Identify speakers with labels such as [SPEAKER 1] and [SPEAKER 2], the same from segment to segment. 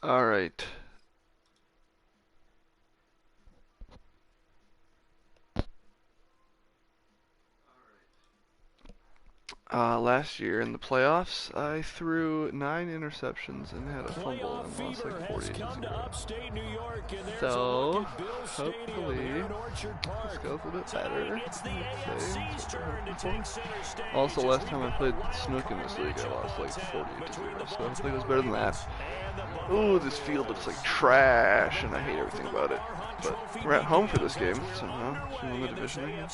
[SPEAKER 1] All right. Last year in the playoffs, I threw 9 interceptions and had a fumble and lost like 48-0. So, hopefully, this goes a bit better. Also, last time I played Snook in this league, I lost like 48-0. So hopefully it was better than that. Ooh, this field looks like trash, and I hate everything about it. But we're at home for this game somehow. Should we win the division again?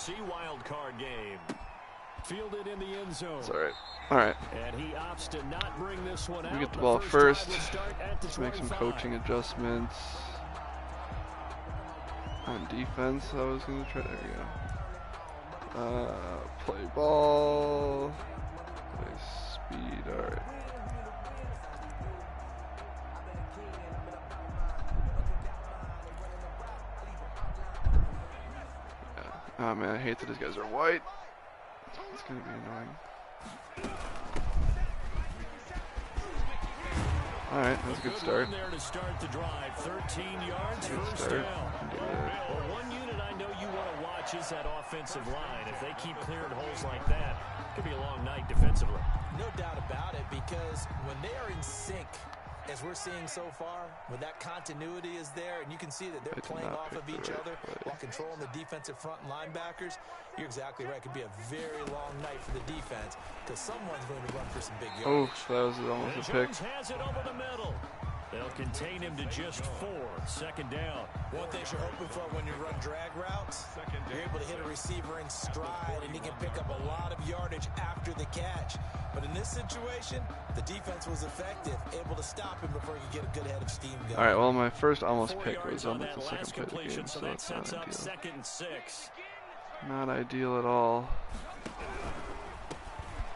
[SPEAKER 2] Fielded in the end zone.
[SPEAKER 1] It's alright. Alright.
[SPEAKER 2] And he opts to not bring this one out.
[SPEAKER 1] We get the ball first. Let's make some coaching adjustments. On defense, I was going to try. There we go. Play ball. Play speed. Alright. Yeah. Oh man, I hate that these guys are white. It's gonna be annoying. Alright, that's a good start.
[SPEAKER 2] There to start the drive. 13 yards,
[SPEAKER 1] Good
[SPEAKER 2] first
[SPEAKER 1] start.
[SPEAKER 2] down. Well, one unit I know you want to watch is that offensive line. If they keep clearing holes like that, it could be a long night defensively.
[SPEAKER 3] No doubt about it, because when they are in sync, as we're seeing so far, when that continuity is there, and you can see that they're playing off of each other while controlling the defensive front and linebackers, you're exactly right. It could be a very long night for the defense because someone's going to run for some big yardage.
[SPEAKER 1] Oh, that was almost a pick.
[SPEAKER 2] Has it over the middle. They'll contain him to just 4. Second down.
[SPEAKER 3] One thing you're hoping for when you run drag routes, you're able to hit a receiver in stride, and he can pick up a lot of yardage after the catch. But in this situation, the defense was effective, able to stop him before he could get a good head of steam going.
[SPEAKER 1] All right, well, my first almost pick was almost the second pick of the game, so that's not ideal.
[SPEAKER 2] Second and 6.
[SPEAKER 1] Not ideal at all.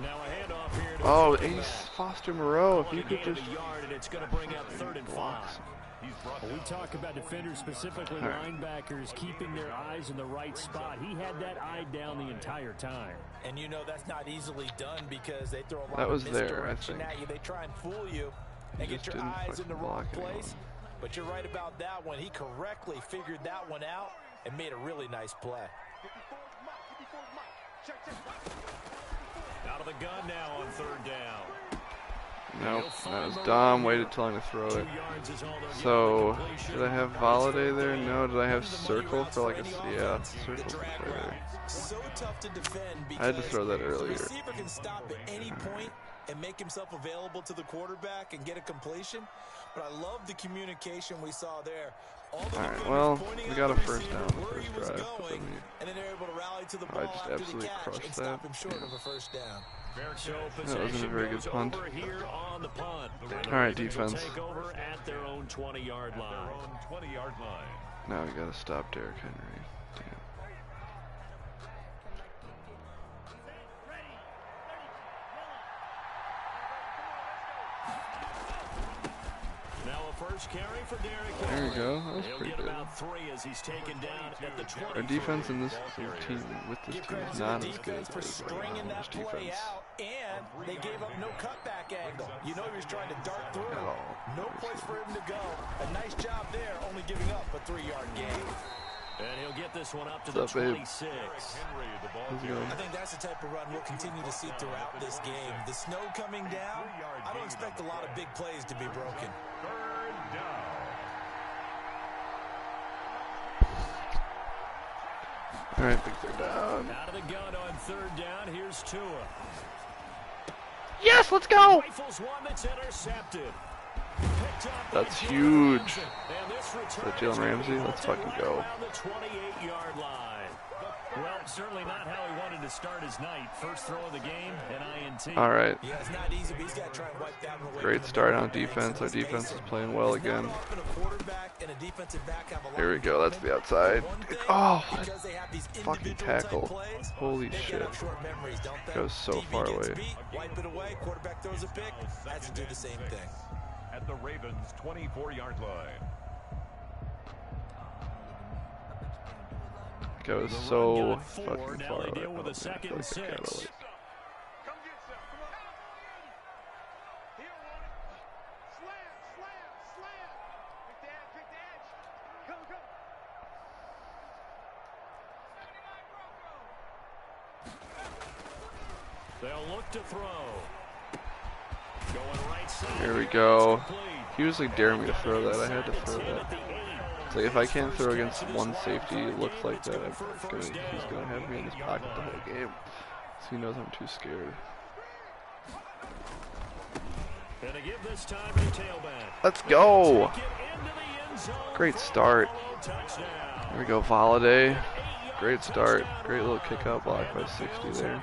[SPEAKER 2] Now a handoff here to
[SPEAKER 1] Oh, Ace Foster Moreau, if you could just
[SPEAKER 2] it's going to bring up 3rd and 5.
[SPEAKER 4] Well, we talk about defenders, specifically linebackers, keeping their eyes in the right spot. He had that eye down the entire time.
[SPEAKER 3] And you know that's not easily done because they throw a lot
[SPEAKER 1] That was
[SPEAKER 3] of
[SPEAKER 1] there,
[SPEAKER 3] misdirection
[SPEAKER 1] I think.
[SPEAKER 3] at you. They try and fool you and
[SPEAKER 1] He
[SPEAKER 3] get
[SPEAKER 1] just
[SPEAKER 3] your
[SPEAKER 1] didn't
[SPEAKER 3] eyes in the
[SPEAKER 1] fucking
[SPEAKER 3] wrong
[SPEAKER 1] block anyone.
[SPEAKER 3] place. But you're right about that one. He correctly figured that one out and made a really nice play.
[SPEAKER 2] Out of the gun now on 3rd down.
[SPEAKER 1] Nope, that was dumb. Waited till I'm to throw it. So, did I have Valaday there? No. Did I have Circle for like a Circle for there?
[SPEAKER 3] So tough to defend
[SPEAKER 1] I had to throw that earlier.
[SPEAKER 3] the receiver can stop at any point and make himself available to the quarterback and get a completion. But I love the communication we saw there.
[SPEAKER 1] Alright, well, we got a first down on the first drive.
[SPEAKER 3] And then they're able to rally to the ball
[SPEAKER 1] I just
[SPEAKER 3] after the
[SPEAKER 1] absolutely
[SPEAKER 3] catch
[SPEAKER 1] crushed
[SPEAKER 3] and stop
[SPEAKER 1] that.
[SPEAKER 3] him short of a first down.
[SPEAKER 1] That wasn't a very good punt. Alright, defense. Now we gotta stop Derrick Henry. Damn.
[SPEAKER 2] First carry for Derrick
[SPEAKER 1] There we go. That was
[SPEAKER 2] He'll
[SPEAKER 1] pretty
[SPEAKER 2] get
[SPEAKER 1] good.
[SPEAKER 2] about 3 as he's taken down at the 20.
[SPEAKER 1] Our defense in this team, with this team, is not as good
[SPEAKER 3] for
[SPEAKER 1] as
[SPEAKER 3] stringing that
[SPEAKER 1] this
[SPEAKER 3] play
[SPEAKER 1] defense.
[SPEAKER 3] out, and they gave up no cutback angle. You know he was trying to dart through.
[SPEAKER 1] At all.
[SPEAKER 3] No place for him to go. A nice job there, only giving up a 3-yard gain.
[SPEAKER 2] And he'll get this one up to
[SPEAKER 1] What's
[SPEAKER 2] the
[SPEAKER 1] up, babe?
[SPEAKER 2] 26.
[SPEAKER 1] How's it going?
[SPEAKER 3] I think that's the type of run we'll continue to see throughout this game. The snow coming down, I don't expect a lot of big plays to be broken.
[SPEAKER 1] All right, big 3rd down.
[SPEAKER 2] Out of the gun on 3rd down. Here's Tua.
[SPEAKER 1] Yes, let's go.
[SPEAKER 2] Rifles one that's intercepted.
[SPEAKER 1] That's huge. Is that Jalen Ramsey? Let's fucking go.
[SPEAKER 2] The 28-yard line. Well, certainly not how he wanted to start his night. First throw of the game, an INT.
[SPEAKER 1] All right.
[SPEAKER 3] Yeah, it's not easy, but he's got to try and wipe that one away.
[SPEAKER 1] Great start on defense. Our defense is playing well again. Here we go. That's the outside. Oh, what a fucking tackle. Holy shit. Goes so far away.
[SPEAKER 3] Wipe it away. Quarterback throws a pick. Has to do the same thing.
[SPEAKER 5] At the Ravens' 24-yard line.
[SPEAKER 1] Goes so fucking far
[SPEAKER 2] Now they
[SPEAKER 1] away.
[SPEAKER 2] deal with a 2nd and 6. They'll look to throw. Going right side.
[SPEAKER 1] Here we go. He was like daring me to throw that. I had to throw that. It's like if I can't throw against one safety, it looks like that. He's gonna have me in his pocket the whole game. So he knows I'm too scared. Let's go. Great start. There we go, Valladay. Great start. Great little kick out block by 60 there.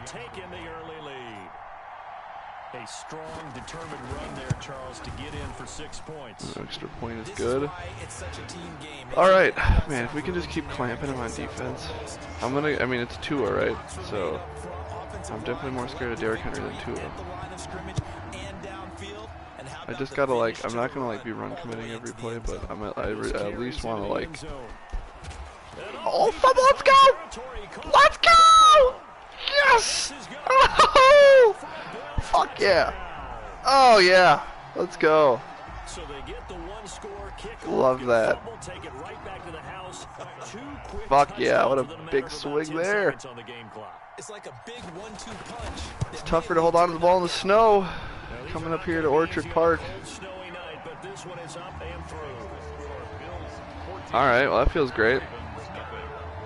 [SPEAKER 2] A strong, determined run there, Charles, to get in for 6 points.
[SPEAKER 1] An extra point is good. All right, man. If we can just keep clamping him on defense, I mean, it's Tua, right? So I'm definitely more scared of Derrick Henry than Tua. I just gotta like. I'm not gonna like be run committing every play, but I at least want to like. Oh, let's go! Let's go! Yes! Oh! Fuck yeah! Oh yeah! Let's go!
[SPEAKER 2] So they get the one-score kick.
[SPEAKER 1] Love that.
[SPEAKER 2] Take it right back to the house.
[SPEAKER 1] Fuck yeah! What a big swing there.
[SPEAKER 3] It's like a big 1-2 punch.
[SPEAKER 1] It's tougher to hold on to the ball in the snow. Coming up here to Orchard Park. All right, well that feels great.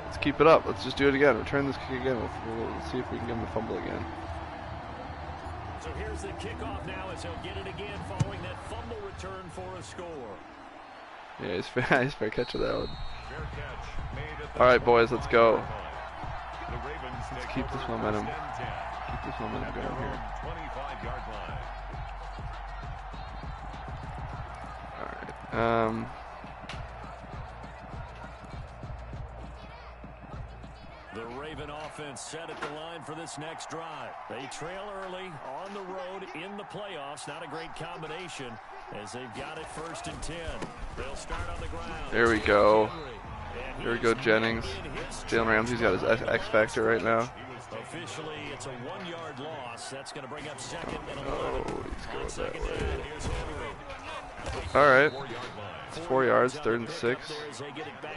[SPEAKER 1] Let's keep it up. Let's just do it again. Return this kick again. We'll see if we can get him to fumble again.
[SPEAKER 2] So here's the kickoff now as he'll get it again following that fumble return for a score.
[SPEAKER 1] Yeah, he's fair catch of that one. All right, boys, let's go. Let's keep this momentum. Keep this momentum going here. All right.
[SPEAKER 2] The Raven offense set at the line for this next drive. They trail early on the road in the playoffs. Not a great combination as they've got it 1st and 10. They'll start on the ground.
[SPEAKER 1] There we go. There we go, Jennings. Jalen Ramsey's got his X factor right now.
[SPEAKER 2] Officially, it's a 1-yard loss. That's going to bring up 2nd and 11.
[SPEAKER 1] Oh, he's going that way. All right. It's 4 yards, 3rd and 6.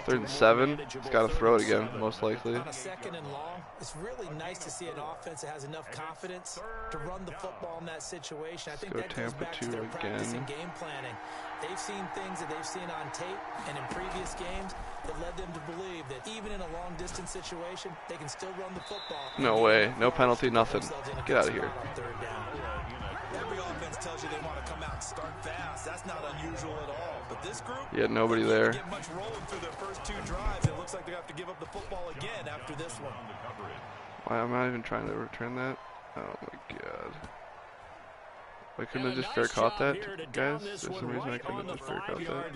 [SPEAKER 1] 3rd and 7. He's got to throw it again, most likely.
[SPEAKER 3] On a 2nd and long, it's really nice to see an offense that has enough confidence to run the football in that situation. I think that goes back to their practice and game planning. They've seen things that they've seen on tape and in previous games that led them to believe that even in a long-distance situation, they can still run the football.
[SPEAKER 1] No way. No penalty, nothing. Get out of here.
[SPEAKER 3] Every offense tells you they want to come out and start fast. That's not unusual at all. But this group,
[SPEAKER 1] he had nobody there.
[SPEAKER 3] Get much rolling through their first 2 drives. It looks like they have to give up the football again after this one.
[SPEAKER 1] Why am I even trying to return that? Oh my god. Why couldn't I just fair caught that, guys? There's some reason I couldn't have just fair caught that.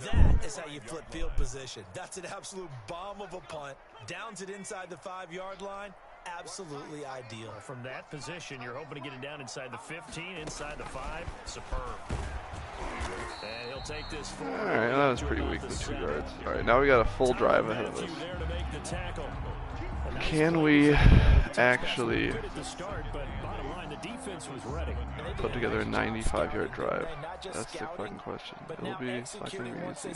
[SPEAKER 3] That is how you flip field position. That's an absolute bomb of a punt. Downs it inside the 5-yard line. Absolutely ideal.
[SPEAKER 2] From that position, you're hoping to get it down inside the 15, inside the 5. Superb. And he'll take this forward.
[SPEAKER 1] All right, that was pretty weak, the 2 yards. All right, now we got a full drive ahead of us. Can we actually put together a 95-yard drive? That's the fucking question. It'll be not going to be easy.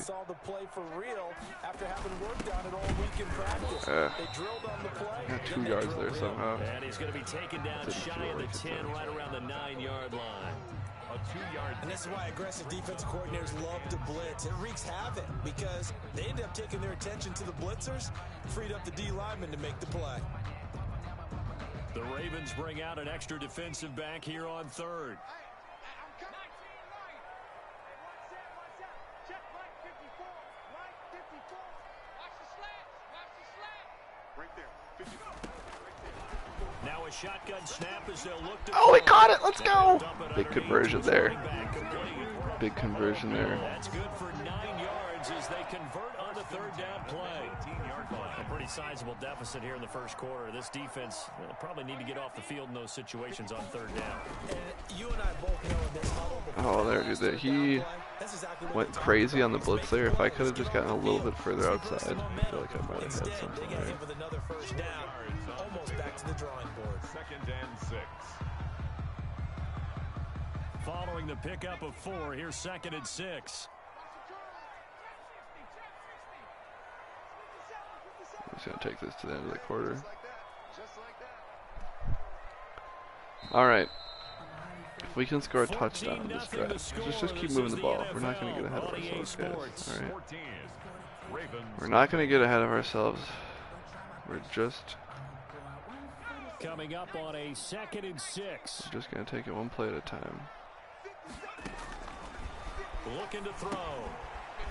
[SPEAKER 1] Got 2 yards there somehow.
[SPEAKER 2] And he's going to be taken down shy of the 10, right around the 9-yard line.
[SPEAKER 3] And this is why aggressive defensive coordinators love to blitz. It wreaks havoc because they end up taking their attention to the blitzers, freed up the D lineman to make the play.
[SPEAKER 2] The Ravens bring out an extra defensive back here on 3rd. Now a shotgun snap as they'll look to
[SPEAKER 1] oh, we caught it. Let's go. Big conversion there. Big conversion there.
[SPEAKER 2] That's good for 9 yards as they convert on the 3rd down play. A pretty sizable deficit here in the 1st quarter. This defense probably need to get off the field in those situations on 3rd down.
[SPEAKER 3] And you and I both know in this huddle.
[SPEAKER 1] Oh, there, dude. He went crazy on the blitz there. If I could have just gotten a little bit further outside, I feel like I might have had something there.
[SPEAKER 3] With another 1st down, almost back to the drawing board.
[SPEAKER 5] 2nd and 6.
[SPEAKER 2] Following the pickup of 4, here's 2nd and 6.
[SPEAKER 1] I'm just going to take this to the end of the quarter. Alright. If we can score a touchdown in this drive, let's just keep moving the ball. We're not going to get ahead of ourselves, guys. Alright. We're not going to get ahead of ourselves. We're just...
[SPEAKER 2] Coming up on a 2nd and 6.
[SPEAKER 1] We're just going to take it one play at a time.
[SPEAKER 2] Looking to throw.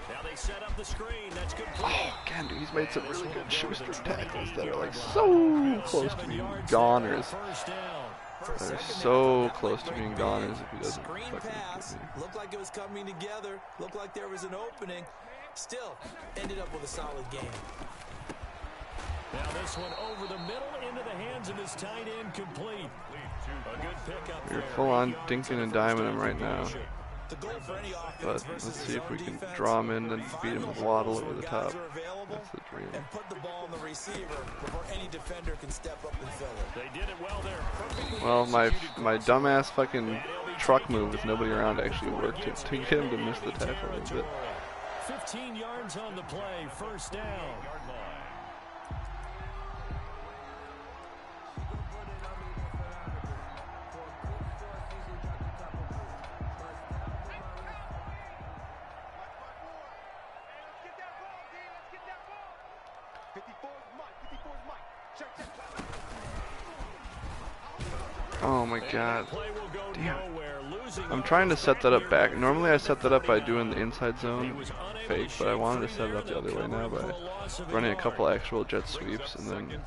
[SPEAKER 2] Now they set up the screen. That's good.
[SPEAKER 1] Oh, again, dude, he's made some really good Schuster tackles that are like so close to being goners. They're so close to being goners if he doesn't fucking
[SPEAKER 3] pass. Looked like it was coming together. Looked like there was an opening. Still ended up with a solid game.
[SPEAKER 2] Now this one over the middle into the hands of his tight end, complete. A good pickup.
[SPEAKER 1] You're full on dinking and diming him right now. But let's see if we can draw him in and beat him with Waddle over the top. That's the dream.
[SPEAKER 3] And put the ball on the receiver before any defender can step up and fill it.
[SPEAKER 2] They did it well there.
[SPEAKER 1] Well, my dumbass fucking truck move with nobody around actually worked to get him to miss the tackle a little bit.
[SPEAKER 2] 15 yards on the play, first down.
[SPEAKER 1] Oh my god. Damn. I'm trying to set that up back. Normally I set that up by doing the inside zone fake, but I wanted to set it up the other way now by running a couple actual jet sweeps and then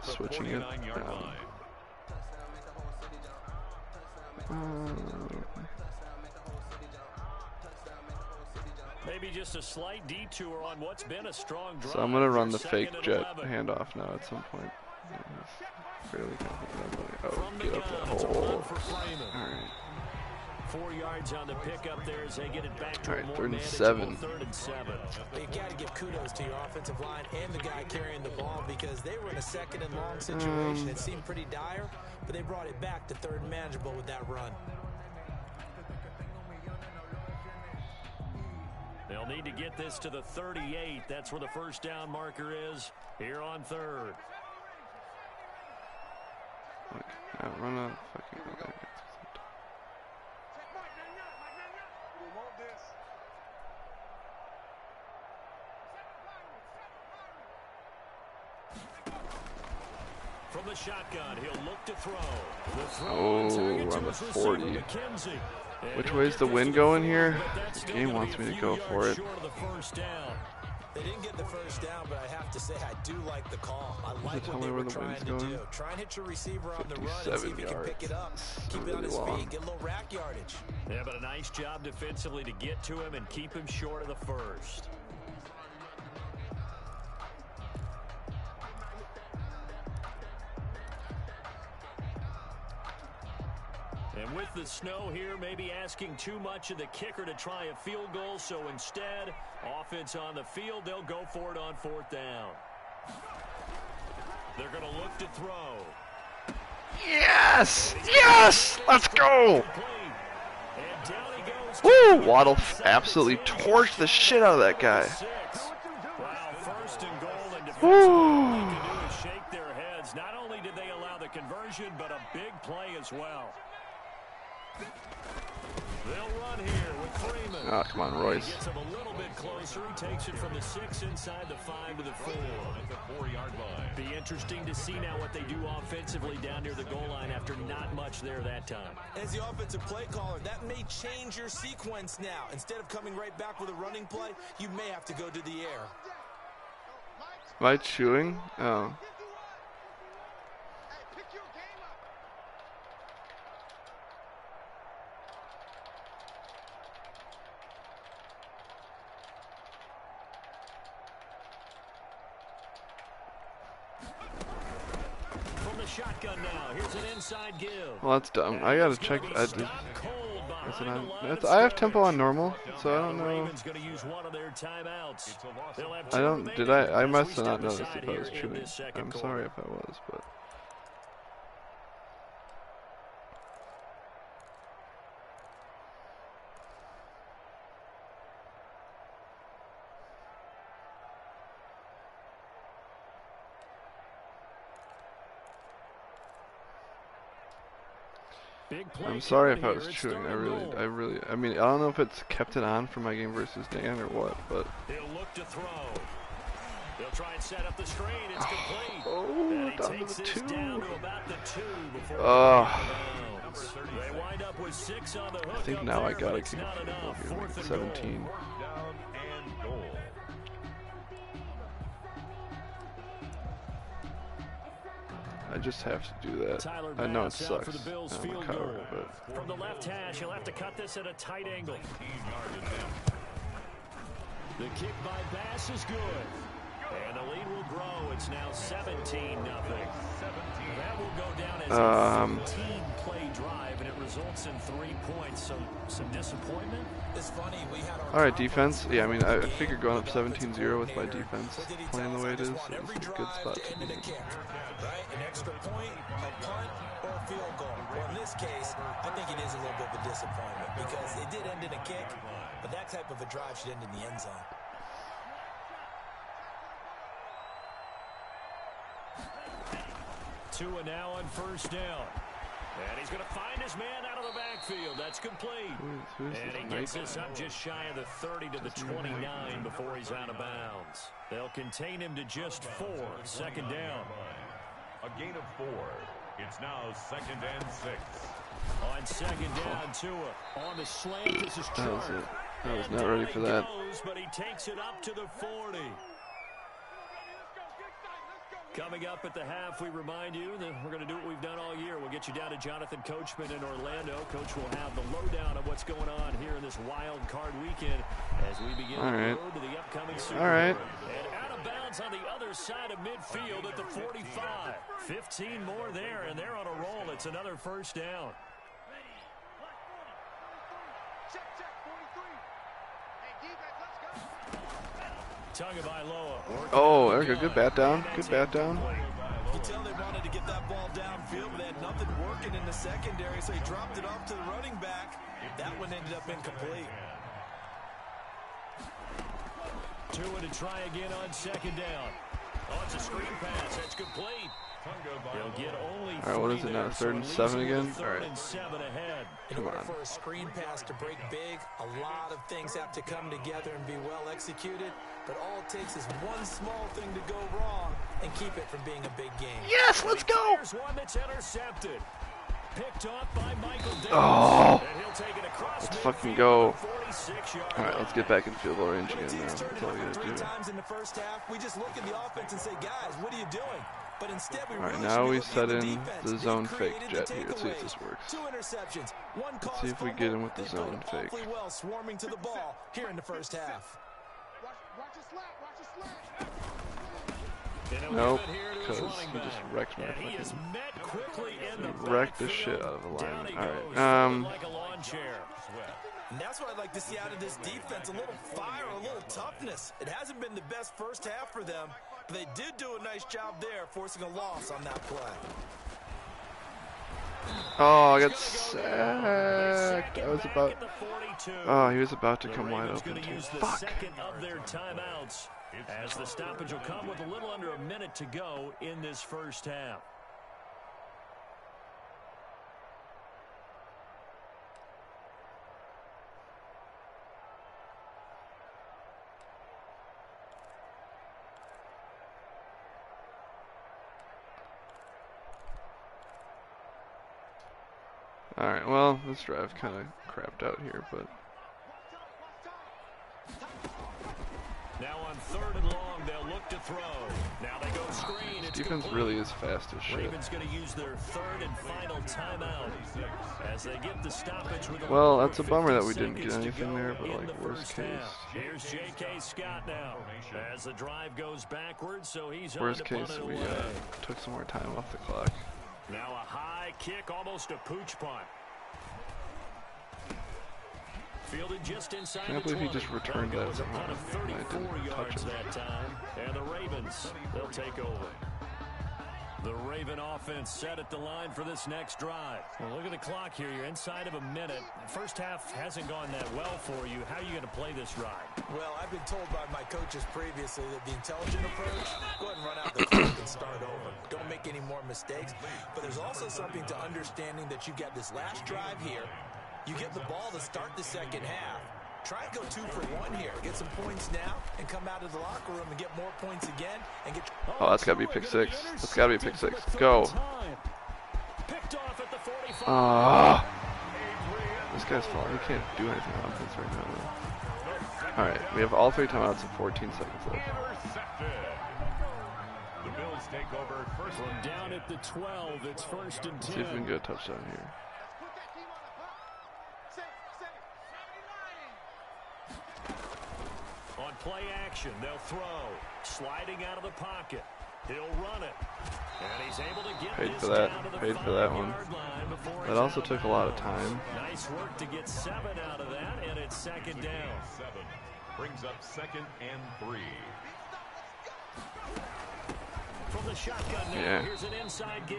[SPEAKER 1] switching it.
[SPEAKER 2] Maybe just a slight detour on what's been a strong drive.
[SPEAKER 1] So I'm gonna run the fake jet handoff now at some point. Fairly confident. Oh, get up that hole. Alright.
[SPEAKER 2] 4 yards on the pickup there as they get it back to
[SPEAKER 1] Alright, 3rd and 7.
[SPEAKER 3] You got to give kudos to your offensive line and the guy carrying the ball because they were in a 2nd and long situation. It seemed pretty dire, but they brought it back to 3rd and manageable with that run.
[SPEAKER 2] They'll need to get this to the 38. That's where the first down marker is here on 3rd.
[SPEAKER 1] Now run a fucking...
[SPEAKER 2] From the shotgun, he'll look to throw.
[SPEAKER 1] Oh, on the 40. Which way's the wind going here? The game wants me to go for it.
[SPEAKER 3] They didn't get the first down, but I have to say I do like the call. I like what they were trying to do. Try and hit your receiver on the run and see if you can pick it up. Keep it on his feet, get a little rack yardage.
[SPEAKER 2] Yeah, but a nice job defensively to get to him and keep him short of the first. And with the snow here, maybe asking too much of the kicker to try a field goal. So instead, offense on the field, they'll go for it on 4th down. They're going to look to throw.
[SPEAKER 1] Yes! Yes! Let's go! Woo! Waddle absolutely torched the shit out of that guy.
[SPEAKER 2] Wow, 1st and goal, and defense
[SPEAKER 1] Woo!
[SPEAKER 2] all they can do is shake their heads. Not only did they allow the conversion, but a big play as well. They'll run here with Freeman.
[SPEAKER 1] Oh, come on, Royce.
[SPEAKER 2] He gets him a little bit closer. He takes it from the 6 inside the 5 to the 4.
[SPEAKER 5] The 4-yard line.
[SPEAKER 2] Be interesting to see now what they do offensively down near the goal line after not much there that time.
[SPEAKER 3] As the offensive play caller, that may change your sequence now. Instead of coming right back with a running play, you may have to go to the air.
[SPEAKER 1] Am I chewing? Oh.
[SPEAKER 2] Shotgun now. Here's an inside give.
[SPEAKER 1] Well, that's dumb. I gotta check. I have tempo on normal, so I don't know. I don't. Did I? I must have not noticed if I was chewing. I'm sorry if I was, but.
[SPEAKER 4] Big play
[SPEAKER 1] I'm sorry if I
[SPEAKER 4] here.
[SPEAKER 1] was
[SPEAKER 4] It's
[SPEAKER 1] chewing.
[SPEAKER 4] third
[SPEAKER 1] I
[SPEAKER 4] and
[SPEAKER 1] really,
[SPEAKER 4] goal.
[SPEAKER 1] I mean, I don't know if it's kept it on for my game versus Dan or what, but.
[SPEAKER 2] He'll look to throw. They'll try and set up the screen. It's complete.
[SPEAKER 1] Oh,
[SPEAKER 2] And he
[SPEAKER 1] down to
[SPEAKER 2] takes
[SPEAKER 1] the
[SPEAKER 2] this
[SPEAKER 1] 2.
[SPEAKER 2] down to about the 2 before they wind up with 6 on the hook.
[SPEAKER 1] I think
[SPEAKER 2] up
[SPEAKER 1] now I
[SPEAKER 2] there,
[SPEAKER 1] gotta
[SPEAKER 2] but it's
[SPEAKER 1] kick a
[SPEAKER 2] not
[SPEAKER 1] field goal
[SPEAKER 2] enough.
[SPEAKER 1] here, make
[SPEAKER 2] Fourth
[SPEAKER 1] it
[SPEAKER 2] and goal.
[SPEAKER 1] 17.
[SPEAKER 5] Down and goal.
[SPEAKER 1] I just have to do that.
[SPEAKER 4] Tyler
[SPEAKER 1] I know it
[SPEAKER 4] Bass out
[SPEAKER 1] sucks.
[SPEAKER 4] for the Bills
[SPEAKER 1] I'm
[SPEAKER 4] field
[SPEAKER 1] a coward,
[SPEAKER 4] goal.
[SPEAKER 1] but
[SPEAKER 2] From the left hash, he'll have to cut this at a tight angle.
[SPEAKER 5] 19-yard attempt.
[SPEAKER 2] The kick by Bass is good. And the lead will grow. It's now 17-0. That will go down as a 15-play drive, and it results in 3 points. So some disappointment.
[SPEAKER 3] It's funny, we had our
[SPEAKER 1] all right, defense. Yeah, I mean, I figured going up 17-0 with my defense playing the way it is, it was a good spot to be in.
[SPEAKER 3] Right? An extra point, a punt, or a field goal. Well, in this case, I think it is a little bit of a disappointment because it did end in a kick, but that type of a drive should end in the end zone.
[SPEAKER 2] Tua now on first down. And he's going to find his man out of the backfield. That's complete.
[SPEAKER 1] Who's
[SPEAKER 2] And he
[SPEAKER 1] this
[SPEAKER 2] gets this up just shy of the 30 to the 29 before he's out of bounds. They'll contain him to just 4. Second down.
[SPEAKER 5] A gain of 4. It's now 2nd and 6.
[SPEAKER 2] On second down, Tua on the slant. This is
[SPEAKER 1] That was
[SPEAKER 2] Chark.
[SPEAKER 1] it. I was
[SPEAKER 2] And
[SPEAKER 1] not ready
[SPEAKER 2] down
[SPEAKER 1] for
[SPEAKER 2] he
[SPEAKER 1] that.
[SPEAKER 2] goes, but he takes it up to the 40. Coming up at the half, we remind you that we're going to do what we've done all year. We'll get you down to Jonathan Coachman in Orlando. Coach will have the lowdown of what's going on here in this wild card weekend as we begin the road to the upcoming Super Bowl. And out of bounds on the other side of midfield at the 45. 15 more there, and they're on a roll. It's another first down.
[SPEAKER 1] Oh, there we go. Good bat down. Good bat down.
[SPEAKER 3] You can tell they wanted to get that ball downfield, but they had nothing working in the secondary, so he dropped it off to the running back. That one ended up incomplete.
[SPEAKER 2] Tua to try again on second down. Oh, it's a screen pass. That's complete. He'll get only
[SPEAKER 1] all right, what is it now? 3rd and 7 again? All right.
[SPEAKER 3] In order for a screen pass to break big, a lot of things have to come together and be well executed. But all it takes is one small thing to go wrong and keep it from being a big game.
[SPEAKER 1] Yes, let's go.
[SPEAKER 2] One that's intercepted. Picked off by Michael Davis.
[SPEAKER 1] Oh,
[SPEAKER 2] And he'll take it across
[SPEAKER 1] let's
[SPEAKER 2] midfield
[SPEAKER 1] fucking go.
[SPEAKER 2] 46-yard
[SPEAKER 1] All right, let's get back in field goal range again now.
[SPEAKER 3] Teams
[SPEAKER 1] That's
[SPEAKER 3] turned
[SPEAKER 1] all we
[SPEAKER 3] it over
[SPEAKER 1] gotta
[SPEAKER 3] 3
[SPEAKER 1] do.
[SPEAKER 3] times in the first half. We just look at the offense and say, guys, what are you doing? But instead, we
[SPEAKER 1] All right,
[SPEAKER 3] really
[SPEAKER 1] now
[SPEAKER 3] should
[SPEAKER 1] we
[SPEAKER 3] be looking
[SPEAKER 1] set
[SPEAKER 3] at the
[SPEAKER 1] in
[SPEAKER 3] defense.
[SPEAKER 1] the
[SPEAKER 3] They
[SPEAKER 1] zone fake
[SPEAKER 3] created
[SPEAKER 1] jet
[SPEAKER 3] the
[SPEAKER 1] here. Let's see if
[SPEAKER 3] takeaways.
[SPEAKER 1] this works.
[SPEAKER 3] 2 interceptions, 1
[SPEAKER 1] Let's
[SPEAKER 3] caused
[SPEAKER 1] see if we
[SPEAKER 3] fumble.
[SPEAKER 1] get him with the
[SPEAKER 3] They
[SPEAKER 1] zone
[SPEAKER 3] played
[SPEAKER 1] fake.
[SPEAKER 3] awfully well swarming to the ball here in the first half.
[SPEAKER 1] Nope, because he just wrecked my fucking. He wrecked the shit out of the line. All right.
[SPEAKER 2] Like a lawn chair.
[SPEAKER 3] And that's what I'd like to see out of this defense, a little fire, a little toughness. It hasn't been the best first half for them, but they did do a nice job there, forcing a loss on that play.
[SPEAKER 1] Oh, I got sacked. I was about. Oh, he was about to come wide open too. Fuck.
[SPEAKER 2] Second of their timeouts, as the stoppage will come with a little under a minute to go in this first half.
[SPEAKER 1] All right. Well, this drive kind of crapped out here, but.
[SPEAKER 2] Now on 3rd and long, they'll look to throw. Now they go screen.
[SPEAKER 1] This
[SPEAKER 2] It's
[SPEAKER 1] defense
[SPEAKER 2] complete.
[SPEAKER 1] really is fast as shit.
[SPEAKER 2] Ravens going to use their 3rd and final timeout as they get the stoppage with a
[SPEAKER 1] Well,
[SPEAKER 2] little
[SPEAKER 1] that's a
[SPEAKER 2] over
[SPEAKER 1] bummer that
[SPEAKER 2] 50
[SPEAKER 1] we didn't get
[SPEAKER 2] seconds to
[SPEAKER 1] anything
[SPEAKER 2] go
[SPEAKER 1] there, but
[SPEAKER 2] in
[SPEAKER 1] like
[SPEAKER 2] the
[SPEAKER 1] worst
[SPEAKER 2] first
[SPEAKER 1] case.
[SPEAKER 2] half. Here's J.K. Scott now as the drive goes backwards, so he's
[SPEAKER 1] Worst
[SPEAKER 2] on to punt
[SPEAKER 1] case,
[SPEAKER 2] it
[SPEAKER 1] we
[SPEAKER 2] away.
[SPEAKER 1] took some more time off the clock.
[SPEAKER 2] Now a high kick, almost a pooch punt. Fielded just inside
[SPEAKER 1] I can't
[SPEAKER 2] the
[SPEAKER 1] believe he
[SPEAKER 2] 20.
[SPEAKER 1] just returned
[SPEAKER 2] That'll go
[SPEAKER 1] that
[SPEAKER 2] as a punt of
[SPEAKER 1] somehow, and I
[SPEAKER 2] 34
[SPEAKER 1] didn't touch
[SPEAKER 2] yards
[SPEAKER 1] him.
[SPEAKER 2] that time. And the Ravens, they'll take over. The Raven offense set at the line for this next drive. Well, look at the clock here. You're inside of a minute. The first half hasn't gone that well for you. How are you going to play this ride?
[SPEAKER 3] Well, I've been told by my coaches previously that the intelligent approach, go ahead and run out the clock and start over. Don't make any more mistakes. But there's also something to understanding that you've got this last drive here. You get the ball to start the second half. Try and go 2 for 1 here. Get some points now and come out of the locker room and get more points again. And get.
[SPEAKER 1] Oh, that's got to be pick 6. That's got to be pick 6. Go. Ah. This guy's falling. He can't do anything on offense right now. Though. All right, we have all 3 timeouts and 14 seconds left.
[SPEAKER 5] The Bills take over first.
[SPEAKER 2] From down at the 12, it's 1st and 10.
[SPEAKER 1] See if we can get a touchdown here.
[SPEAKER 2] On play action, they'll throw. Sliding out of the pocket. He'll run it. And he's able to get
[SPEAKER 1] Paid
[SPEAKER 2] this
[SPEAKER 1] for that.
[SPEAKER 2] down to the
[SPEAKER 1] Paid for that one.
[SPEAKER 2] 5-yard line before
[SPEAKER 1] That
[SPEAKER 2] it's
[SPEAKER 1] also
[SPEAKER 2] out
[SPEAKER 1] took
[SPEAKER 2] of
[SPEAKER 1] a lot of
[SPEAKER 2] bounds.
[SPEAKER 1] time.
[SPEAKER 2] Nice work to get 7 out of that, and it's 2nd down.
[SPEAKER 5] 7 brings up 2nd and 3.
[SPEAKER 2] From the shotgun now,
[SPEAKER 1] Yeah.
[SPEAKER 2] here's an inside give.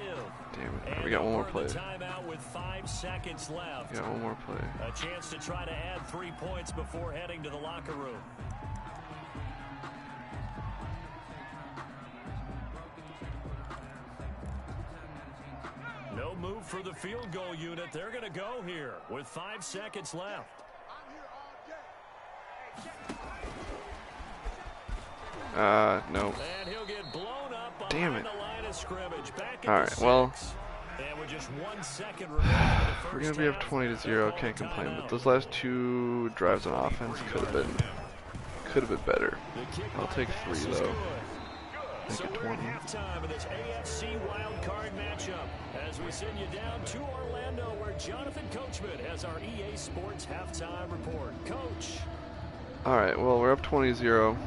[SPEAKER 1] Damn it.
[SPEAKER 2] And
[SPEAKER 1] We got one more
[SPEAKER 2] they'll
[SPEAKER 1] play.
[SPEAKER 2] burn the timeout with 5 seconds left.
[SPEAKER 1] We got one more play.
[SPEAKER 2] A chance to try to add 3 points before heading to the locker room. No move for the field goal unit. They're going to go here with 5 seconds left.
[SPEAKER 1] No.
[SPEAKER 2] And he'll get blown up
[SPEAKER 1] Damn
[SPEAKER 2] behind
[SPEAKER 1] it.
[SPEAKER 2] the line of scrimmage. Back at
[SPEAKER 1] All
[SPEAKER 2] the
[SPEAKER 1] right, well,
[SPEAKER 2] 6. And with just 1 second remaining in the
[SPEAKER 1] we're
[SPEAKER 2] first
[SPEAKER 1] going to be up
[SPEAKER 2] half,
[SPEAKER 1] 20-0. Can't complain. But those last 2 drives on offense could have been better. I'll take 3 though. Make
[SPEAKER 2] So
[SPEAKER 1] it
[SPEAKER 2] we're at
[SPEAKER 1] 20.
[SPEAKER 2] halftime of this AFC Wildcard matchup as we send you down to Orlando where Jonathan Coachman has our EA Sports halftime report. Coach.
[SPEAKER 1] All right. Well, we're up 20-0.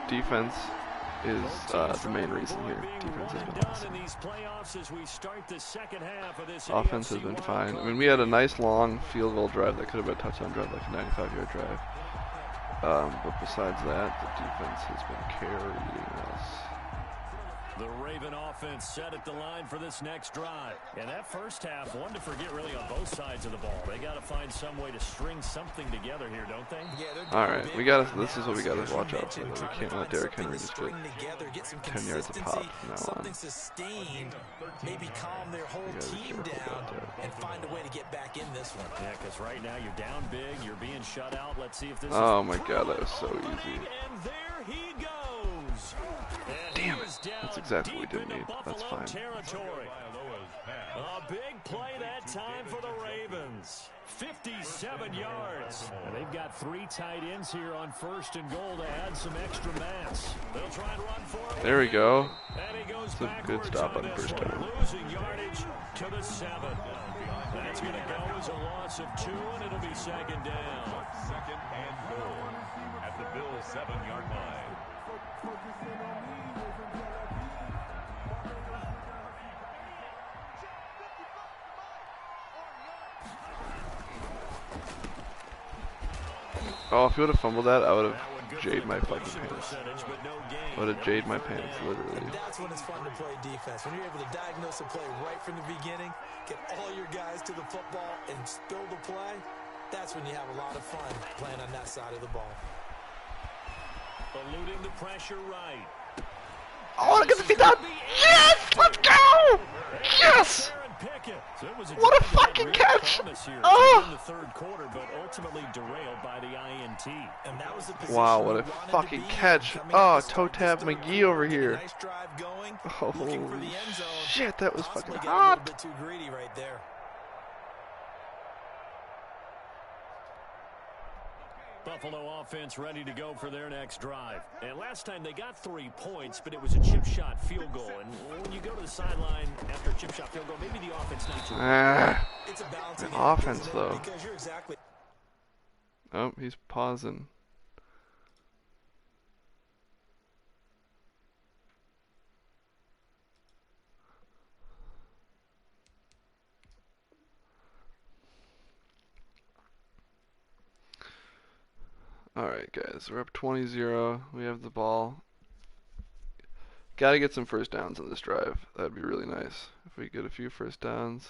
[SPEAKER 1] Defense is the main reason here. Defense has been awesome. Offense has been fine. I mean, we had a nice long field goal drive that could have been a touchdown drive, like a 95-yard drive. But besides that, the defense has been carrying us.
[SPEAKER 2] The Raven offense set at the line for this next drive. And that first half, one to forget really on both sides of the ball. They got to find some way to string something together here, don't they?
[SPEAKER 3] Yeah,
[SPEAKER 1] all right, we got to. This is what we got to watch out for. We can't let Derrick Henry just get 10 yards a pop from now on.
[SPEAKER 3] Something sustained, maybe calm their whole team down and find a way to get back in this one.
[SPEAKER 2] Yeah, because right now you're down big, you're being shut out. Let's see if this
[SPEAKER 1] Oh my God, that was so easy.
[SPEAKER 2] And there he goes.
[SPEAKER 1] Damn it. That's exactly what we didn't need. That's fine.
[SPEAKER 2] Territory. A big play that time for the Ravens. 57 yards. And they've got 3 tight ends here on 1st and goal to add some extra mass. They'll try and run for it.
[SPEAKER 1] There we go.
[SPEAKER 2] And he goes
[SPEAKER 1] It's a good stop on first down.
[SPEAKER 2] Losing yardage to the 7. That's going to go as a loss of 2, and it'll be 2nd down.
[SPEAKER 5] 2nd and goal at the Bills' 7-yard line.
[SPEAKER 1] Oh, if you would have fumbled that, I would have jade my fucking pants. I would have jade my pants, literally.
[SPEAKER 3] And that's when it's fun to play defense. When you're able to diagnose a play right from the beginning, get all your guys to the football and spill the play, that's when you have a lot of fun playing on that side of the ball.
[SPEAKER 2] Eluding the pressure right.
[SPEAKER 1] Oh, look at the feet down! Yes! Let's go! Yes! What a fucking catch! Oh!
[SPEAKER 2] In the 3rd quarter, but ultimately derailed by the INT.
[SPEAKER 3] And that was the position
[SPEAKER 1] Wow, what
[SPEAKER 3] he
[SPEAKER 1] a
[SPEAKER 3] wanted to
[SPEAKER 1] fucking
[SPEAKER 3] be
[SPEAKER 1] catch.
[SPEAKER 3] coming
[SPEAKER 1] Oh,
[SPEAKER 3] into
[SPEAKER 1] toe tap
[SPEAKER 3] start.
[SPEAKER 1] McGee over here.
[SPEAKER 3] Nice drive going,
[SPEAKER 1] Oh,
[SPEAKER 3] looking for the end zone.
[SPEAKER 1] shit, that was
[SPEAKER 3] Possibly
[SPEAKER 1] fucking
[SPEAKER 3] got a little
[SPEAKER 1] hot.
[SPEAKER 3] bit too greedy right there.
[SPEAKER 2] Buffalo offense ready to go for their next drive. And last time they got 3 points, but it was a chip shot field goal. And when you go to the sideline after a chip shot field goal, maybe the offense not too
[SPEAKER 3] It's a balancing
[SPEAKER 1] the
[SPEAKER 3] act,
[SPEAKER 1] offense,
[SPEAKER 3] isn't it?
[SPEAKER 1] though.
[SPEAKER 3] Because you're exactly
[SPEAKER 1] Oh, he's pausing. Alright guys, we're up 20-0. We have the ball. Gotta get some first downs on this drive. That'd be really nice if we get a few first downs.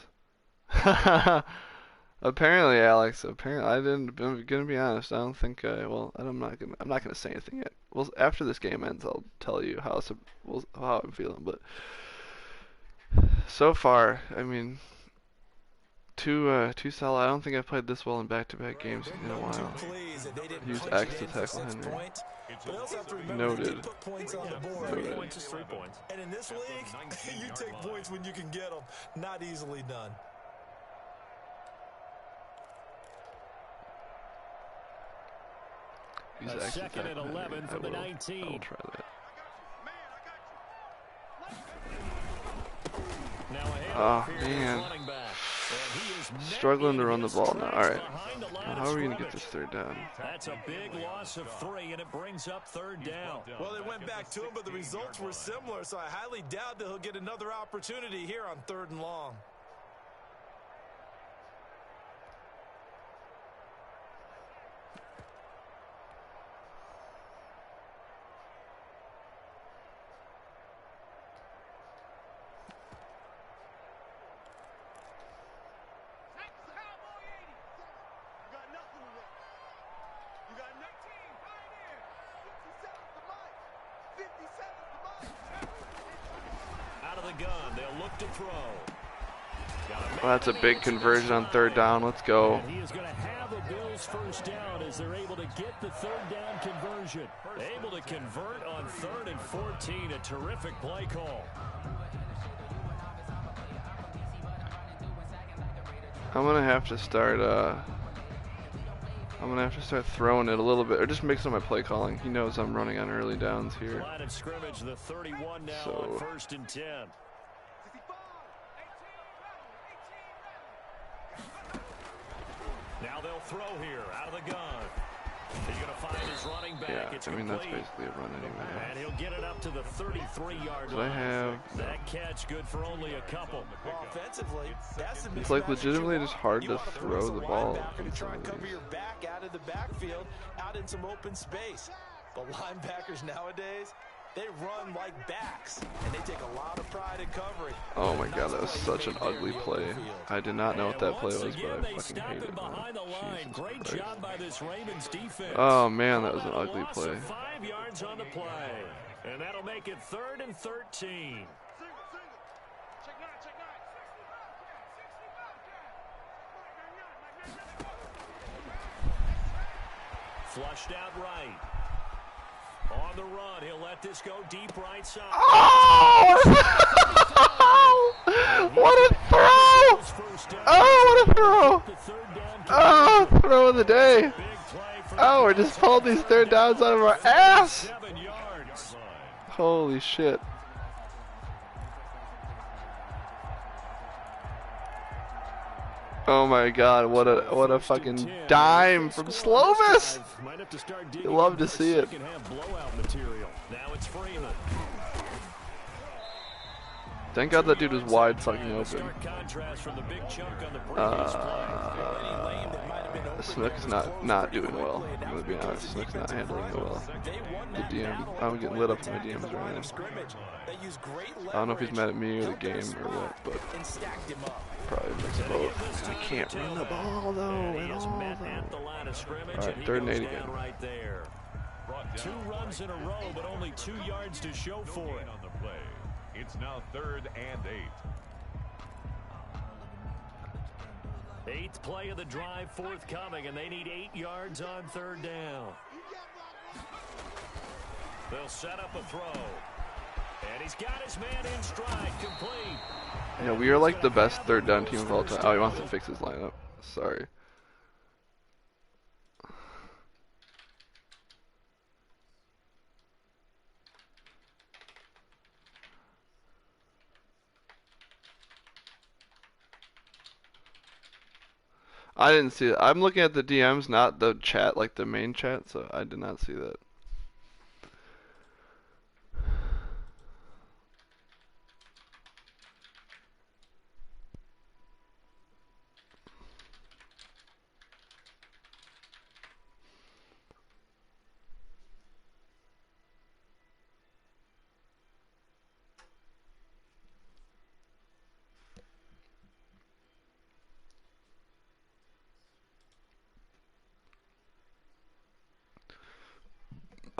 [SPEAKER 1] Apparently, Alex. Apparently, I didn't. I'm gonna be honest. I don't think. Well, I'm not gonna say anything yet. Well, after this game ends, I'll tell you how I'm feeling. But so far, I mean, too solid. I don't think I've played this well in back-to-back games in a while. Use X to tackle Henry. Noted. Noted.
[SPEAKER 3] And in this league, you take points when you can get them. Not easily done.
[SPEAKER 1] Use
[SPEAKER 2] A
[SPEAKER 1] X to
[SPEAKER 2] second and
[SPEAKER 1] tackle
[SPEAKER 2] 11
[SPEAKER 1] Henry.
[SPEAKER 2] from the
[SPEAKER 1] I
[SPEAKER 2] 19.
[SPEAKER 1] will try that. Oh, man. Struggling to run the ball now. Alright. How are we going to get this third down?
[SPEAKER 2] That's a big loss of 3, and it brings up third down.
[SPEAKER 3] Well, they went back to him, but the results were similar, so I highly doubt that he'll get another opportunity here on 3rd and long.
[SPEAKER 1] Well, that's a big conversion on 3rd down. Let's go.
[SPEAKER 2] And he is going to have the Bills first down as they're able to get the 3rd down conversion. Able to convert on 3rd and 14. A terrific play call.
[SPEAKER 1] I'm gonna have to start. Throwing it a little bit, or just mix up my play calling. He knows I'm running on early downs here.
[SPEAKER 2] Line of scrimmage, the 31 now
[SPEAKER 1] So,
[SPEAKER 2] on 1st and 10. Now they'll throw here out of the gun. He's going to find his running back.
[SPEAKER 1] yeah,
[SPEAKER 2] It's
[SPEAKER 1] I mean that's
[SPEAKER 2] complete.
[SPEAKER 1] basically a run anyway.
[SPEAKER 2] And he'll get it up to the 33-yard
[SPEAKER 1] Did
[SPEAKER 2] line.
[SPEAKER 1] I have?
[SPEAKER 2] That catch good for only a couple.
[SPEAKER 3] Offensively, that's
[SPEAKER 1] It's like legitimately just hard to throw the ball from some of
[SPEAKER 3] cover
[SPEAKER 1] these.
[SPEAKER 3] your back out of the backfield, out in some open space. But linebackers nowadays, they run like backs, and they take a lot of pride in covering.
[SPEAKER 1] Oh my god, that was such an ugly play. I did not know what that play was, but I fucking hate it.
[SPEAKER 2] Behind the line.
[SPEAKER 1] Jesus
[SPEAKER 2] Great
[SPEAKER 1] Christ.
[SPEAKER 2] job by this Ravens defense.
[SPEAKER 1] Oh man, that was an ugly
[SPEAKER 2] Loss
[SPEAKER 1] play.
[SPEAKER 2] of 5 yards on the play. And that'll make it 3rd and 13. Flushed out right. On the run, he'll let this go deep right side.
[SPEAKER 1] Oh! What a throw! Oh, what a throw! Oh, throw of the day. Oh, we're just pulling these 3rd downs out of our ass. Holy shit. Oh my god, what a fucking dime from Slovis! You love to see it. Thank god that dude was wide fucking open. Snook's not doing well. I'm gonna be honest. Snook's not handling it well. The DM, I'm getting lit up in my DMs right now. I don't know if he's mad at me or the game or what, but probably mix of both. I can't run the ball though at all. Alright, 3rd and 8 again.
[SPEAKER 2] 2 runs in a row, but only 2 yards to show for it.
[SPEAKER 5] It's now 3rd and 8.
[SPEAKER 2] 8th play of the drive forthcoming, and they need 8 yards on 3rd down. They'll set up a throw. And he's got his man in stride, complete.
[SPEAKER 1] Yeah, we are like the best 3rd down team of all time. Oh, he wants to fix his lineup. Sorry. I didn't see it. I'm looking at the DMs, not the chat, like the main chat, so I did not see that.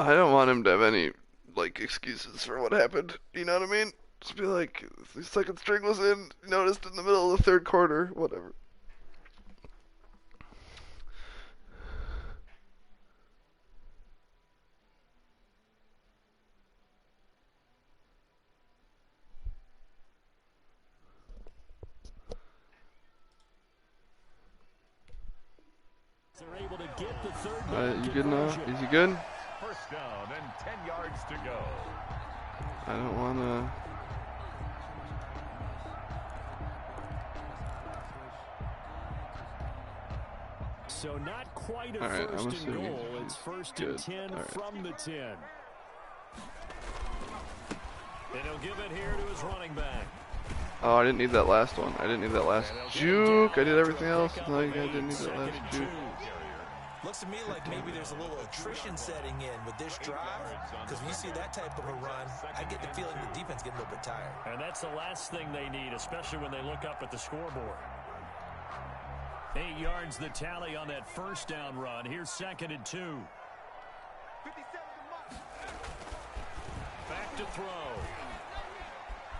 [SPEAKER 1] I don't want him to have any, like, excuses for what happened. You know what I mean? Just be like, the second string was noticed in the middle of the third quarter, whatever.
[SPEAKER 2] They're able to get the third
[SPEAKER 1] You good now? Is he good?
[SPEAKER 5] First down and 10 yards to go.
[SPEAKER 1] I don't want to...
[SPEAKER 2] So not quite a
[SPEAKER 1] Alright,
[SPEAKER 2] first
[SPEAKER 1] I'm
[SPEAKER 2] and
[SPEAKER 1] assuming
[SPEAKER 2] goal. It's first and 10 from the 10. And he'll give it here to his running back.
[SPEAKER 1] Oh, I didn't need that last one. I didn't need that last juke. I did everything else. No, I didn't need that last juke.
[SPEAKER 3] Looks to me like maybe there's a little attrition setting in with this drive, because when you see that type of a run, I get the feeling the defense getting a little bit tired.
[SPEAKER 2] And that's the last thing they need, especially when they look up at the scoreboard. 8 yards the tally on that first down run. Here's 2nd and 2. Back to throw.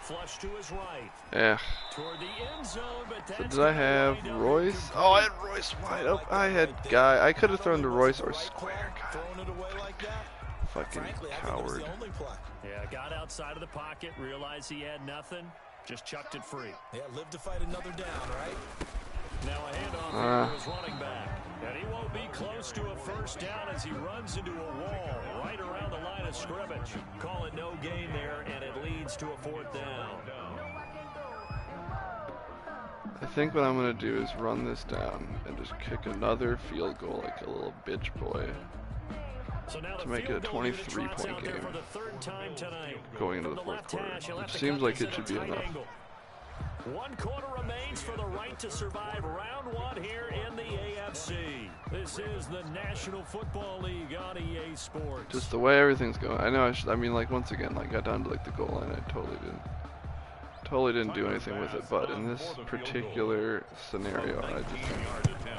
[SPEAKER 2] Flush to his right.
[SPEAKER 1] Yeah.
[SPEAKER 2] Toward the end zone, but
[SPEAKER 1] So
[SPEAKER 2] that's
[SPEAKER 1] did I have Royce? Oh, I had Royce wide open. I had Guy. I could have thrown to Royce or Square. God.
[SPEAKER 3] Throwing it away like that.
[SPEAKER 1] Fucking
[SPEAKER 3] Frankly, I think it was
[SPEAKER 1] coward.
[SPEAKER 3] the only play.
[SPEAKER 2] Yeah, got outside of the pocket, realized he had nothing, just chucked it free.
[SPEAKER 3] Yeah, live to fight another down, right?
[SPEAKER 2] Now a handoff to his running back. And he won't be close to a first down as he runs into a wall right around the line of scrimmage. Call it no gain there, and it leads to a 4th down.
[SPEAKER 1] I think what I'm going to do is run this down and just kick another field goal like a little bitch boy
[SPEAKER 2] So now
[SPEAKER 1] to make it a 23-point game going into the fourth quarter, which seems like it should be enough.
[SPEAKER 2] 1 quarter remains for the right to survive round 1 here in the AFC. This is the National Football League on EA Sports.
[SPEAKER 1] Just the way everything's going. I know I mean, like, once again, like, got down to like the goal line. I totally didn't do anything with it. But in this particular scenario, I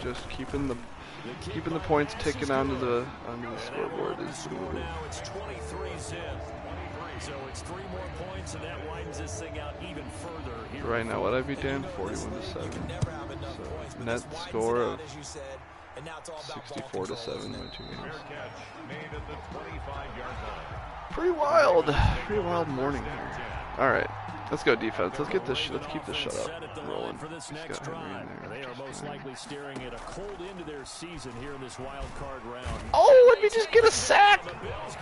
[SPEAKER 1] just keeping the points ticking onto the scoreboard is the move.
[SPEAKER 2] Now it's 23-zip. So it's 3 more points, and that widens this thing out even further. Here
[SPEAKER 1] Right now, what I beat Dan? 41-7. So net score of 64-7 in my 2 games. Pretty wild morning here. All right, let's go defense. Let's get this. Let's keep this shut up rolling.
[SPEAKER 2] For this next drive, they are most likely staring at a cold end to their season here in this wild card round.
[SPEAKER 1] Oh, let me just get a sack.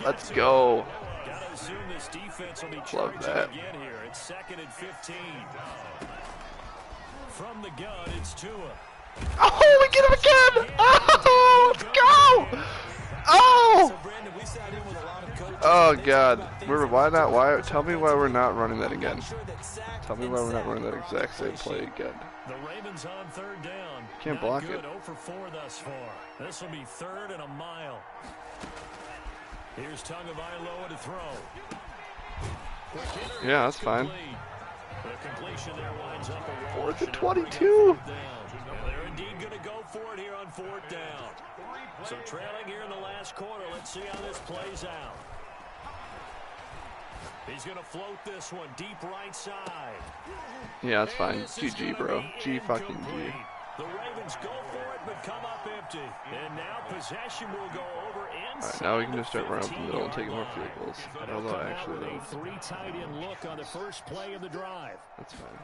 [SPEAKER 1] Let's go.
[SPEAKER 2] Gotta assume this defense will be
[SPEAKER 1] Love
[SPEAKER 2] charging
[SPEAKER 1] that.
[SPEAKER 2] again here. It's 2nd and 15. From the gun, it's Tua.
[SPEAKER 1] Oh, we get him again. Oh, let's go. Oh. Oh God. Why not? Why? Tell me why we're not running that again. Tell me why we're not running that exact same play again.
[SPEAKER 2] The Ravens on 3rd down.
[SPEAKER 1] Can't block it.
[SPEAKER 2] 0 for 4 thus far. This will be 3rd and a mile. Here's Tagovailoa to throw.
[SPEAKER 1] Yeah, that's fine.
[SPEAKER 2] The completion there winds up a
[SPEAKER 1] 4th and 22.
[SPEAKER 2] And they're indeed going to go for it here on 4th down. So trailing here in the last quarter. Let's see how this plays out. He's going to float this one deep right side.
[SPEAKER 1] Yeah, that's fine. GG, bro. G fucking G.
[SPEAKER 2] The Ravens go for it, but come up empty. And now possession will go over inside.
[SPEAKER 1] Alright, now we can just start running up the middle and taking more field goals. Although actually,
[SPEAKER 2] a
[SPEAKER 1] though,
[SPEAKER 2] 3 tight end look on the first play of the drive.
[SPEAKER 1] that's fine.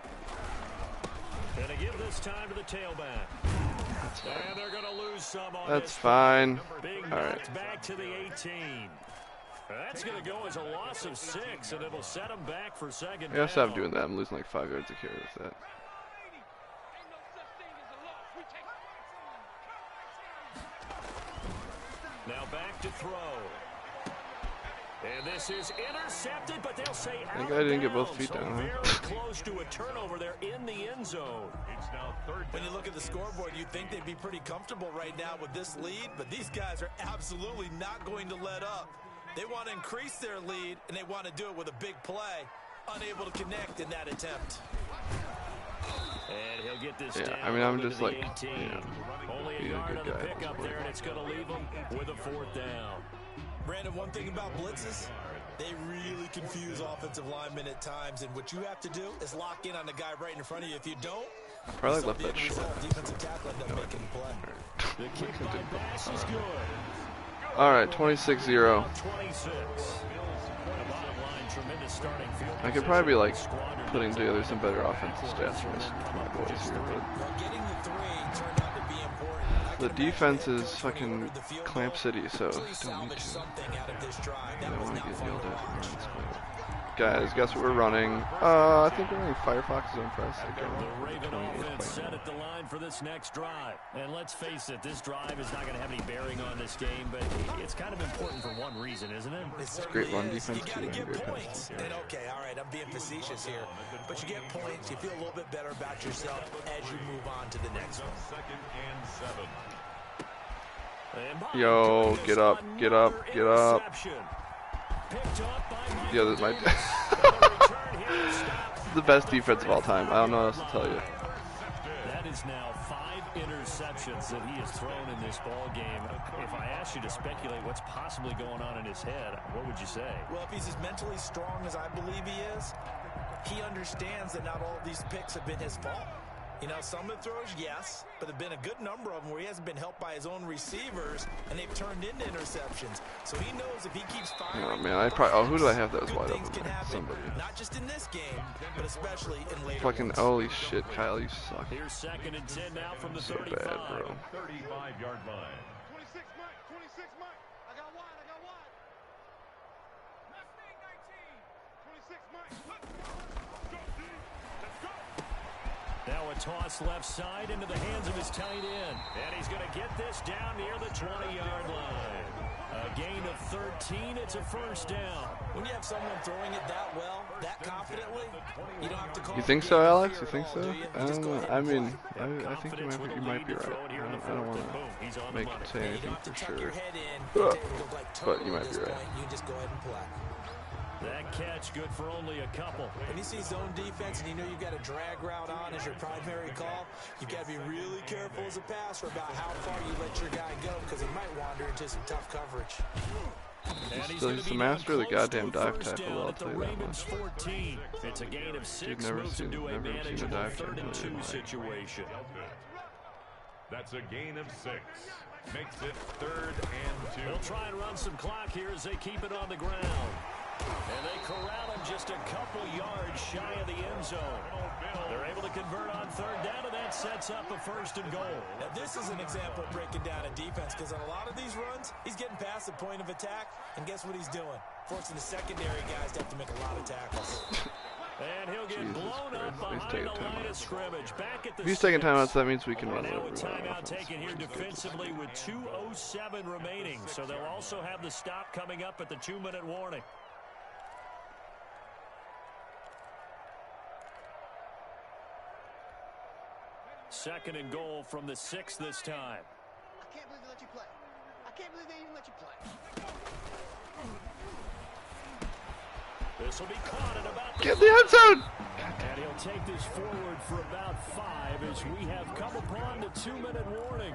[SPEAKER 2] And they give this time to the tailback.
[SPEAKER 1] That's fine.
[SPEAKER 2] And they're going to lose some on
[SPEAKER 1] That's
[SPEAKER 2] this.
[SPEAKER 1] fine.
[SPEAKER 2] Being
[SPEAKER 1] All
[SPEAKER 2] knocked
[SPEAKER 1] right.
[SPEAKER 2] back to the 18. That's going to go as a loss of 6, and it'll set them back for 2nd
[SPEAKER 1] I gotta stop
[SPEAKER 2] down.
[SPEAKER 1] doing that. I'm losing like 5 yards a carry with that.
[SPEAKER 2] Now back to throw. And this is intercepted, but they'll say
[SPEAKER 1] I think
[SPEAKER 2] out
[SPEAKER 1] I
[SPEAKER 2] of
[SPEAKER 1] didn't get both
[SPEAKER 2] bounds.
[SPEAKER 1] feet
[SPEAKER 2] So
[SPEAKER 1] down, huh?
[SPEAKER 2] very close to a turnover there in the end zone.
[SPEAKER 5] It's now 3rd
[SPEAKER 3] When you
[SPEAKER 5] down.
[SPEAKER 3] look at the scoreboard, you'd think they'd be pretty comfortable right now with this lead, but these guys are absolutely not going to let up. They want to increase their lead, and they want to do it with a big play. Unable to connect in that attempt.
[SPEAKER 2] And he'll get this
[SPEAKER 1] Yeah,
[SPEAKER 2] down
[SPEAKER 1] I mean, I'm
[SPEAKER 2] over
[SPEAKER 1] just
[SPEAKER 2] to the
[SPEAKER 1] like,
[SPEAKER 2] 18.
[SPEAKER 1] you know,
[SPEAKER 2] Only a
[SPEAKER 1] being a
[SPEAKER 2] yard
[SPEAKER 1] good
[SPEAKER 2] on the
[SPEAKER 1] guy at this
[SPEAKER 2] pickup
[SPEAKER 1] point.
[SPEAKER 2] there, and it's going to leave them with a 4th down.
[SPEAKER 3] Brandon, one thing about blitzes, they really confuse offensive linemen at times, and what you have to do is lock in on the guy right in front of you. If you don't,
[SPEAKER 1] probably left that shit.
[SPEAKER 3] Defensive tackle end up making the play.
[SPEAKER 2] The kick by Bass is good.
[SPEAKER 1] All right, 26-0. I could probably be like putting together some better offensive stats for my boys here, but the defense is fucking Clamp City, so don't need to. I don't want to get yelled at. Guys, guess what we're running? I think we're running Firefox Zone Press again.
[SPEAKER 2] The Raven offense set at the line for this next drive. And let's face it, this drive is not going to have any bearing on this game, but it's kind of important for one reason, isn't it?
[SPEAKER 1] It's great run defense too.
[SPEAKER 3] You get points. And okay, all right, I'm being facetious here, but you get points. You feel a little bit better about yourself as you move on to the next one.
[SPEAKER 1] Yo, get up, get up, get up. Yeah, this might the best defense of all time. I don't know what else to tell you.
[SPEAKER 2] That is now 5 interceptions that he has thrown in this ball game. If I asked you to speculate what's possibly going on in his head, what would you say?
[SPEAKER 3] Well, if he's as mentally strong as I believe he is, he understands that not all of these picks have been his fault. You know, some of the throws, yes, but there have been a good number of them where he hasn't been helped by his own receivers, and they've turned into interceptions. So he knows if he keeps firing.
[SPEAKER 1] Oh man, I probably. Oh, who did I have that was wide open? Somebody.
[SPEAKER 3] Not just in this game, but especially in later.
[SPEAKER 1] Fucking
[SPEAKER 3] ones.
[SPEAKER 1] holy shit, Kyle, you suck.
[SPEAKER 2] Here's 2nd and 10 now from the
[SPEAKER 1] so
[SPEAKER 2] 35.
[SPEAKER 1] bad, bro.
[SPEAKER 5] 35-yard line.
[SPEAKER 6] 26 Mike, 26 Mike. I got wide, I got wide. Mustang 19. 26 Mike. Let's go. Let's go.
[SPEAKER 2] Now a toss left side into the hands of his tight end. And he's going to get this down near the 20-yard line. A gain of 13. It's a first down.
[SPEAKER 3] When you have someone throwing it that well, that confidently, you don't have to call.
[SPEAKER 1] You think so, Alex? You think so? I don't know. I mean, I think you might be right. I don't want to say anything for sure. But you might be right.
[SPEAKER 3] You just go ahead and play.
[SPEAKER 2] That catch good for only a couple.
[SPEAKER 3] When you see zone defense and you know you've got a drag route on as your primary call, you've got to be really careful as a passer about how far you let your guy go because he might wander into some tough coverage.
[SPEAKER 1] He's the master of the goddamn dive tackle, I'll tell you that much.
[SPEAKER 2] 14. It's a gain of 6, moves into a manageable 3rd and 2 situation.
[SPEAKER 5] That's a gain of 6. Makes it 3rd and 2.
[SPEAKER 2] They'll try and run some clock here as they keep it on the ground. And they corral him just a couple yards shy of the end zone. They're able to convert on 3rd down, and that sets up a 1st and goal.
[SPEAKER 3] Now, this is an example of breaking down a defense because on a lot of these runs, he's getting past the point of attack, and guess what he's doing? Forcing the secondary guys to have to make a lot of tackles.
[SPEAKER 2] And he'll get blown up behind the line of scrimmage. Back at the
[SPEAKER 1] if he's taking timeouts, that means we can run
[SPEAKER 2] now
[SPEAKER 1] it.
[SPEAKER 2] a timeout taken here defensively with 2:07 remaining. So they'll also have the stop coming up at the 2-minute warning. Second and goal from the 6 this time.
[SPEAKER 6] I can't believe they let you play. I can't believe they even let you play.
[SPEAKER 2] This will be caught at about
[SPEAKER 1] Get the end zone!
[SPEAKER 2] And he'll take this forward for about 5 as we have come upon the 2-minute warning.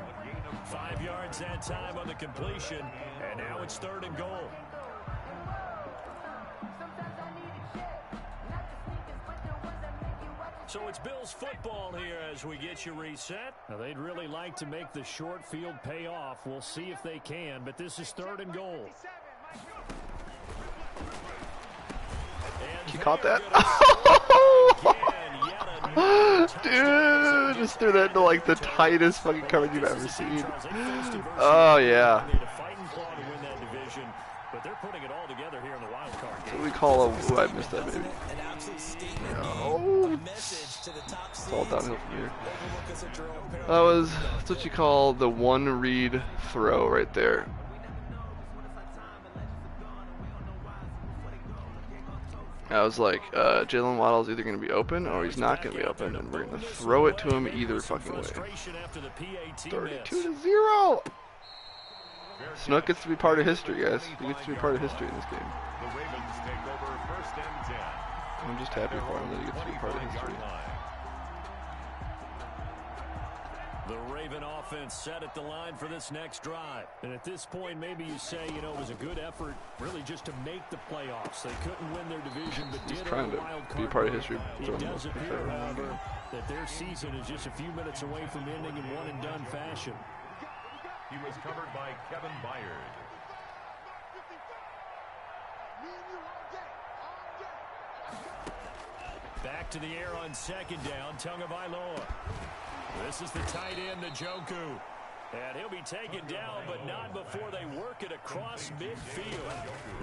[SPEAKER 2] 5 yards that time on the completion, and now it's 3rd and goal. So it's Bills football here as we get you reset. Now they'd really like to make the short field pay off. We'll see if they can, but this is 3rd and goal.
[SPEAKER 1] You caught that? Dude, just threw that into like the tightest fucking coverage you've ever seen. Oh yeah.
[SPEAKER 2] But they're putting it all together here in the wild card game.
[SPEAKER 1] What do we call a? Ooh, I missed that maybe. Oh, it's all downhill from here. That's what you call the one read throw right there. I was like, Jalen Waddle's either going to be open or he's not going to be open, and we're going to throw it to him either fucking way. 32-0! Snook gets to be part of history, guys. He gets to be part of history in this game.
[SPEAKER 5] The Ravens take over 1st and 10.
[SPEAKER 1] I'm just happy for him that he gets to be part of history.
[SPEAKER 2] The Raven offense set at the line for this next drive.
[SPEAKER 4] And at this point, maybe you say, you know, it was a good effort really just to make the playoffs. They couldn't win their division, but
[SPEAKER 1] He's
[SPEAKER 4] did
[SPEAKER 1] trying
[SPEAKER 4] on the
[SPEAKER 1] to
[SPEAKER 4] wild
[SPEAKER 1] be
[SPEAKER 4] card.
[SPEAKER 1] part of history.
[SPEAKER 4] It does appear, however, that their season is just a few minutes away from ending in one-and-done fashion.
[SPEAKER 5] He was covered by Kevin Byard.
[SPEAKER 2] Back to the air on second down, Tagovailoa. This is the tight end, Njoku. And he'll be taken down, but not before they work it across midfield.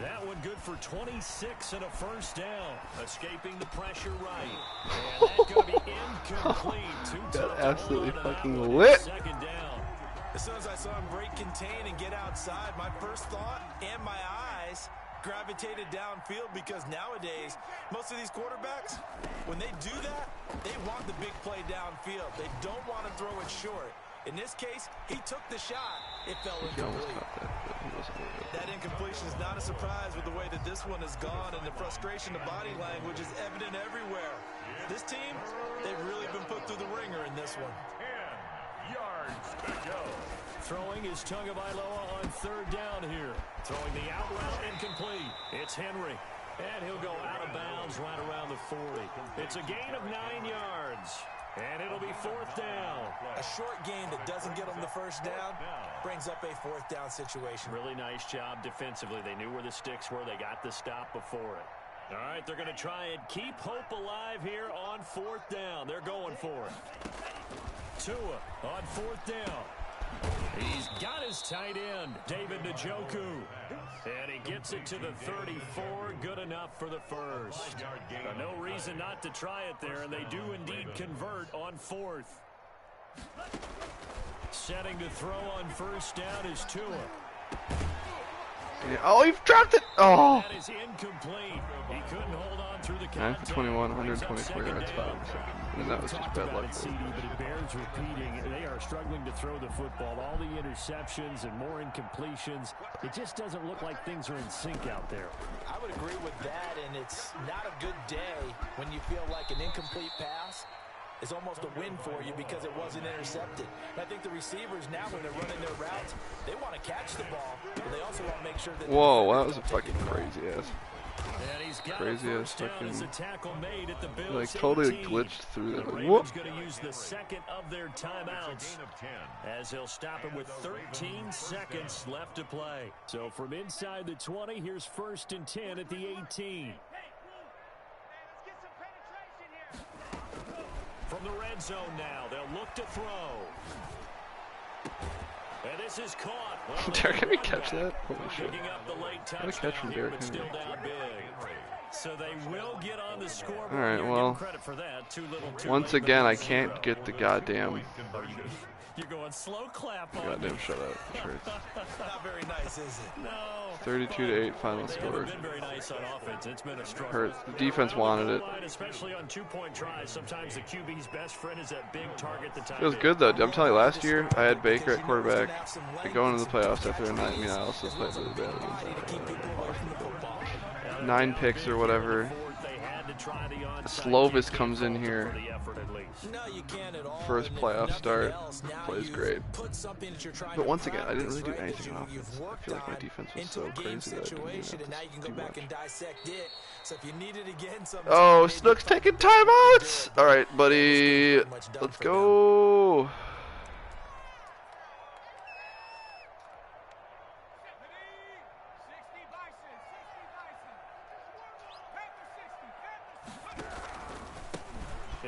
[SPEAKER 2] That one good for 26 and a first down. Escaping the pressure right. And that's going to be incomplete.
[SPEAKER 1] Got absolutely fucking lit.
[SPEAKER 2] Second down.
[SPEAKER 3] As soon as I saw him break contain and get outside, my first thought and my eyes gravitated downfield, because nowadays, most of these quarterbacks, when they do that, they want the big play downfield. They don't want to throw it short. In this case, he took the shot. It fell incomplete. That incompletion is not a surprise with the way that this one has gone, and the frustration, the body language is evident everywhere. This team, they've really been put through the ringer in this one.
[SPEAKER 5] 10 yards to go.
[SPEAKER 2] Throwing is Tagovailoa on third down here. Throwing the out route incomplete. It's Henry. And he'll go out of bounds right around the 40. It's a gain of 9 yards. And it'll be fourth down.
[SPEAKER 3] A short gain that doesn't get them the first down brings up a fourth down situation.
[SPEAKER 2] Really nice job defensively. They knew where the sticks were. They got the stop before it. All right, they're going to try and keep hope alive here on fourth down. They're going for it. Tua on fourth down. He's got his tight end, David Njoku. And he gets it to the 34. Good enough for the first. No reason not to try it there, and they do indeed convert on fourth. Setting to throw on first down is Tua.
[SPEAKER 1] Yeah. Oh, he dropped it! Oh!
[SPEAKER 2] That is incomplete. He couldn't hold on through the
[SPEAKER 1] 9
[SPEAKER 2] contact.
[SPEAKER 1] for 21, 124 yards, 5 seconds. And that was just bad luck.
[SPEAKER 4] CD, but it bears repeating. They are struggling to throw the football. All the interceptions and more incompletions. It just doesn't look like things are in sync out there.
[SPEAKER 3] I would agree with that, and it's not a good day when you feel like an incomplete pass is almost a win for you because it wasn't intercepted. And I think the receivers now, when they're running their routes, they want to catch the ball, but they also want to make sure that...
[SPEAKER 1] Whoa, that was a fucking crazy ass.
[SPEAKER 2] And he's got
[SPEAKER 1] Crazy
[SPEAKER 2] a
[SPEAKER 1] ass
[SPEAKER 2] first down
[SPEAKER 1] fucking,
[SPEAKER 2] as a tackle made at the Bills
[SPEAKER 1] like totally
[SPEAKER 2] 18.
[SPEAKER 1] glitched through
[SPEAKER 2] The
[SPEAKER 1] that. Like,
[SPEAKER 2] Ravens
[SPEAKER 1] whoop!
[SPEAKER 2] going to use the second of their timeouts as he'll stop it with 13 seconds left to play.
[SPEAKER 4] So from inside the 20, here's first and 10 at the 18.
[SPEAKER 2] From the red zone now, they'll look to throw. And this is caught. Well,
[SPEAKER 1] Derek, can we catch that? Holy shit.
[SPEAKER 2] picking up the late
[SPEAKER 1] What a catch
[SPEAKER 2] touchdown
[SPEAKER 1] from
[SPEAKER 2] here,
[SPEAKER 1] Derek
[SPEAKER 2] but still
[SPEAKER 1] Henry.
[SPEAKER 2] down big. So they will get on the scoreboard.
[SPEAKER 1] All right,
[SPEAKER 2] here. Give
[SPEAKER 1] well,
[SPEAKER 2] them credit for that. Too little, too
[SPEAKER 1] once
[SPEAKER 2] late,
[SPEAKER 1] again,
[SPEAKER 2] but
[SPEAKER 1] I
[SPEAKER 2] it's
[SPEAKER 1] can't
[SPEAKER 2] 0.
[SPEAKER 1] get the goddamn...
[SPEAKER 2] You're going slow clap on
[SPEAKER 1] Goddamn
[SPEAKER 2] me.
[SPEAKER 1] shut up. Sure, it's
[SPEAKER 3] Not very nice, is it?
[SPEAKER 2] No.
[SPEAKER 1] 32-8 final
[SPEAKER 2] They
[SPEAKER 1] score.
[SPEAKER 2] haven't been very nice on offense. It's been a struggle.
[SPEAKER 1] Hurt. The defense wanted it.
[SPEAKER 2] Especially on two-point tries. Sometimes the QB's best friend is that big target the time.
[SPEAKER 1] It was good though. I'm telling you, last year I had Baker at quarterback. I go into the playoffs after a night. I mean, I also played really bad against 9 picks or whatever. Slovis comes in here.
[SPEAKER 3] No, you can't at all.
[SPEAKER 1] First playoff start. Plays great.
[SPEAKER 3] But
[SPEAKER 1] But once again, I didn't really do anything on offense. I feel like my defense was so crazy that I didn't really
[SPEAKER 3] and now you can
[SPEAKER 1] have to
[SPEAKER 3] go
[SPEAKER 1] do
[SPEAKER 3] back
[SPEAKER 1] much.
[SPEAKER 3] and dissect it. So if you need it again,
[SPEAKER 1] Oh, Snook's taking timeouts! Alright, buddy. Let's go.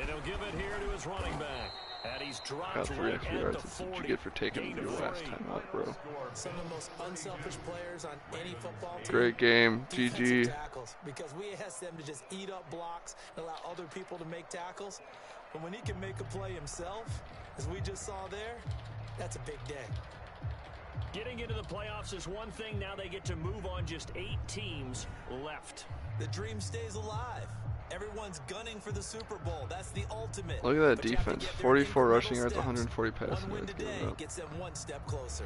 [SPEAKER 2] And he'll give it here to his running back. And he's dropped
[SPEAKER 1] Got 3
[SPEAKER 2] right
[SPEAKER 1] extra
[SPEAKER 2] at
[SPEAKER 1] yards.
[SPEAKER 2] the
[SPEAKER 1] That's what
[SPEAKER 2] 40.
[SPEAKER 1] you get for taking
[SPEAKER 2] Gain
[SPEAKER 1] your
[SPEAKER 2] of
[SPEAKER 1] last
[SPEAKER 2] 3.
[SPEAKER 1] timeout, bro.
[SPEAKER 3] Some of the most unselfish players on any football team.
[SPEAKER 1] Great game.
[SPEAKER 3] Defensive
[SPEAKER 1] GG.
[SPEAKER 3] tackles, because we ask them to just eat up blocks and allow other people to make tackles. But when he can make a play himself, as we just saw there, that's a big day.
[SPEAKER 2] Getting into the playoffs is one thing. Now they get to move on. Just 8 teams left.
[SPEAKER 3] The dream stays alive. Everyone's gunning for the Super Bowl. That's the ultimate.
[SPEAKER 1] Look at that
[SPEAKER 3] But you have to
[SPEAKER 1] defense.
[SPEAKER 3] get there
[SPEAKER 1] 44
[SPEAKER 3] in
[SPEAKER 1] rushing
[SPEAKER 3] little
[SPEAKER 1] yards,
[SPEAKER 3] steps.
[SPEAKER 1] 140 passing
[SPEAKER 3] One win
[SPEAKER 1] yards. Give
[SPEAKER 3] today
[SPEAKER 1] it up.
[SPEAKER 3] gets them one step closer.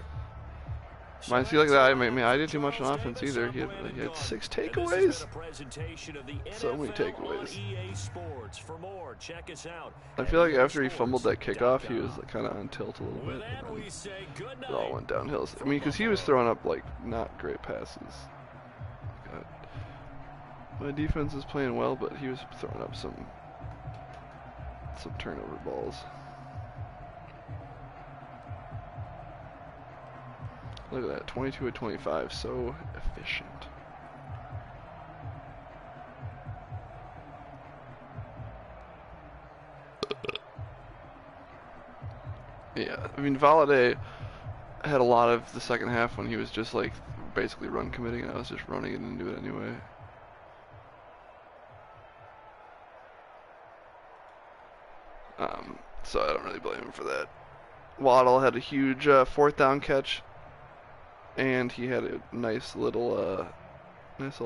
[SPEAKER 1] Might see like that. I mean, I didn't do much on offense either. He had 6 takeaways. So many takeaways. I feel like after he fumbled that kickoff, he was like, kind of on tilt a little bit. It all went downhill. I mean, because he was throwing up like not great passes. God. My defense is playing well, but he was throwing up some turnover balls. Look at that, 22 of 25, so efficient. Yeah, I mean, Valladay had a lot of the second half when he was just like basically run committing, and I was just running it into it anyway. So I don't really blame him for that. Waddle had a huge 4th down catch, and he had a nice little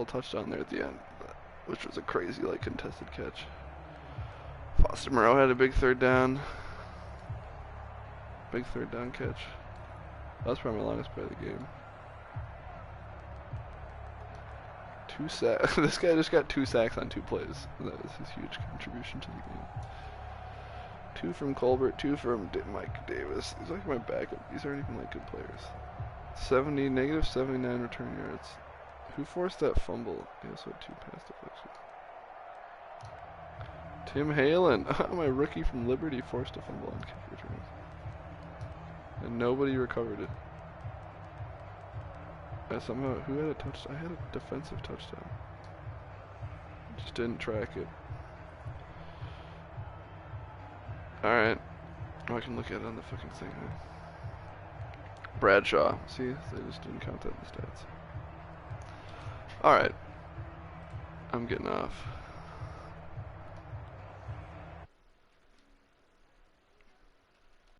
[SPEAKER 1] touchdown there at the end, which was a crazy like contested catch. Foster Moreau had a big 3rd down. Big 3rd down catch. That was probably my longest play of the game. 2 sacks. This guy just got 2 sacks on 2 plays. That was his huge contribution to the game. 2 from Colbert, 2 from Mike Davis. He's like my backup. These aren't even like good players. Negative 79 return yards. Who forced that fumble? He also had 2 pass deflections. Tim Halen, my rookie from Liberty, forced a fumble on kick returns. And nobody recovered it. Somehow, who had a touchdown? I had a defensive touchdown. Just didn't track it. Alright. Oh, I can look at it on the fucking thing, huh? Bradshaw. See? They just didn't count that in the stats. Alright. I'm getting off.